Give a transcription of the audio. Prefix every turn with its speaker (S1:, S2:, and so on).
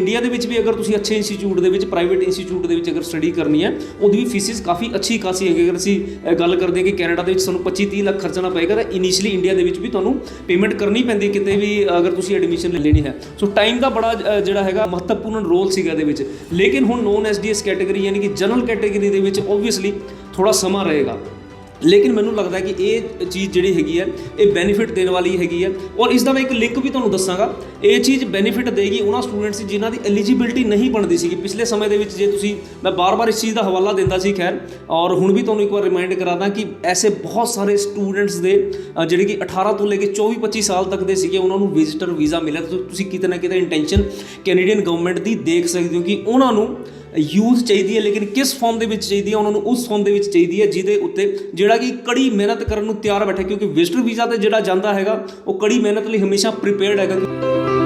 S1: India ਦੇ ਵਿੱਚ ਵੀ ਅਗਰ ਤੁਸੀਂ ਅੱਛੇ ਇੰਸਟੀਚਿਊਟ ਦੇ ਵਿੱਚ, ਪ੍ਰਾਈਵੇਟ ਇੰਸਟੀਚਿਊਟ ਦੇ ਵਿੱਚ ਅਗਰ ਸਟੱਡੀ ਕਰਨੀ ਹੈ, ਉਹਦੀ ਵੀ ਫੀਸਿਸ ਕਾਫੀ ਅੱਛੀ ਖਾਸੀ ਹੈਗੀ। ਅਗਰ ਅਸੀਂ ਗੱਲ ਕਰਦੇ ਹਾਂ ਕਿ ਕੈਨੇਡਾ ਦੇ ਵਿੱਚ ਸਾਨੂੰ 25-30 ਲੱਖ ਖਰਚਣਾ ਪਏਗਾ, ਤਾਂ ਇਨੀਸ਼ੀਅਲੀ ਇੰਡੀਆ ਦੇ ਵਿੱਚ ਵੀ ਤੁਹਾਨੂੰ ਪੇਮੈਂਟ ਕਰਨੀ ਪੈਂਦੀ ਕਿਤੇ ਵੀ ਅਗਰ ਤੁਸੀਂ ਐਡਮਿਸ਼ਨ ਲੈਣੀ ਹੈ। ਸੋ ਟਾਈਮ ਦਾ ਬੜਾ ਜਿਹੜਾ ਹੈਗਾ ਮਹੱਤਵਪੂਰਨ ਰੋਲ ਸੀਗਾ ਇਹਦੇ ਵਿੱਚ। ਲੇਕਿਨ ਹੁਣ ਨੋਨ ਐਸਡੀਐਸ ਕੈਟੇਗਰੀ ਯਾਨੀ ਕਿ ਜਨਰਲ ਕੈਟੇਗਰੀ ਦੇ ਵਿੱਚ ਓਬਵੀਅਸਲੀ ਥੋੜ੍ਹਾ ਸਮਾਂ ਰਹੇਗਾ, ਲੇਕਿਨ ਮੈਨੂੰ ਲੱਗਦਾ ਕਿ ਇਹ ਚੀਜ਼ ਜਿਹੜੀ ਹੈਗੀ ਹੈ ਇਹ ਬੈਨੀਫਿਟ ਦੇਣ ਵਾਲੀ ਹੈਗੀ ਹੈ। ਔਰ ਇਸ ਦਾ ਮੈਂ ਇੱਕ ਲਿੰਕ ਵੀ ਤੁਹਾਨੂੰ ਦੱਸਾਂਗਾ। ਇਹ ਚੀਜ਼ ਬੈਨੀਫਿਟ ਦੇਗੀ ਉਹਨਾਂ ਸਟੂਡੈਂਟਸ ਜਿਨ੍ਹਾਂ ਦੀ ਐਲੀਜੀਬਿਲਟੀ ਨਹੀਂ ਬਣਦੀ ਸੀਗੀ ਪਿਛਲੇ ਸਮੇਂ ਦੇ ਵਿੱਚ। ਜੇ ਤੁਸੀਂ, ਮੈਂ ਬਾਰ-ਬਾਰ ਇਸ ਚੀਜ਼ ਦਾ ਹਵਾਲਾ ਦਿੰਦਾ ਸੀ ਖੈਰ, ਔਰ ਹੁਣ ਵੀ ਤੁਹਾਨੂੰ ਇੱਕ ਵਾਰ ਰਿਮਾਈਂਡ ਕਰਾਦਾ ਕਿ ਐਸੇ ਬਹੁਤ ਸਾਰੇ ਸਟੂਡੈਂਟਸ ਦੇ ਜਿਹੜੇ ਕਿ 18 ਤੋਂ ਲੈ ਕੇ 24-25 ਸਾਲ ਤੱਕ ਦੇ ਸੀਗੇ, ਉਹਨਾਂ ਨੂੰ ਵਿਜ਼ਿਟਰ ਵੀਜ਼ਾ ਮਿਲਿਆ। ਤੁਸੀਂ ਕਿਤੇ ਨਾ ਕਿਤੇ ਇੰਟੈਂਸ਼ਨ ਕੈਨੇਡੀਅਨ ਗਵਰਨਮੈਂਟ ਦੀ ਦੇਖ ਸਕਦੇ ਹੋ ਕਿ ਉਹਨਾਂ ਨੂੰ ਯੂਥ ਚਾਹੀਦੀ ਹੈ, ਲੇਕਿਨ ਕਿਸ ਫਾਰਮ ਦੇ ਵਿੱਚ ਚਾਹੀਦੀ ਹੈ? ਉਹਨਾਂ ਨੂੰ ਉਸ ਫਾਰਮ ਦੇ ਵਿੱਚ ਚਾਹੀਦੀ ਹੈ ਜਿਹਦੇ ਉੱਤੇ ਜਿਹੜਾ ਕਿ ਕੜੀ ਮਿਹਨਤ ਕਰਨ ਨੂੰ ਤਿਆਰ ਬੈਠਾ, ਕਿਉਂਕਿ ਵਿਜ਼ਿਟਰ ਵੀਜ਼ਾ ਤੇ ਜਿਹੜਾ ਜਾਂਦਾ ਹੈਗਾ ਉਹ ਕੜੀ ਮਿਹਨਤ ਲਈ ਹਮੇਸ਼ਾ ਪ੍ਰੀਪੇਅਰਡ ਹੈਗਾ।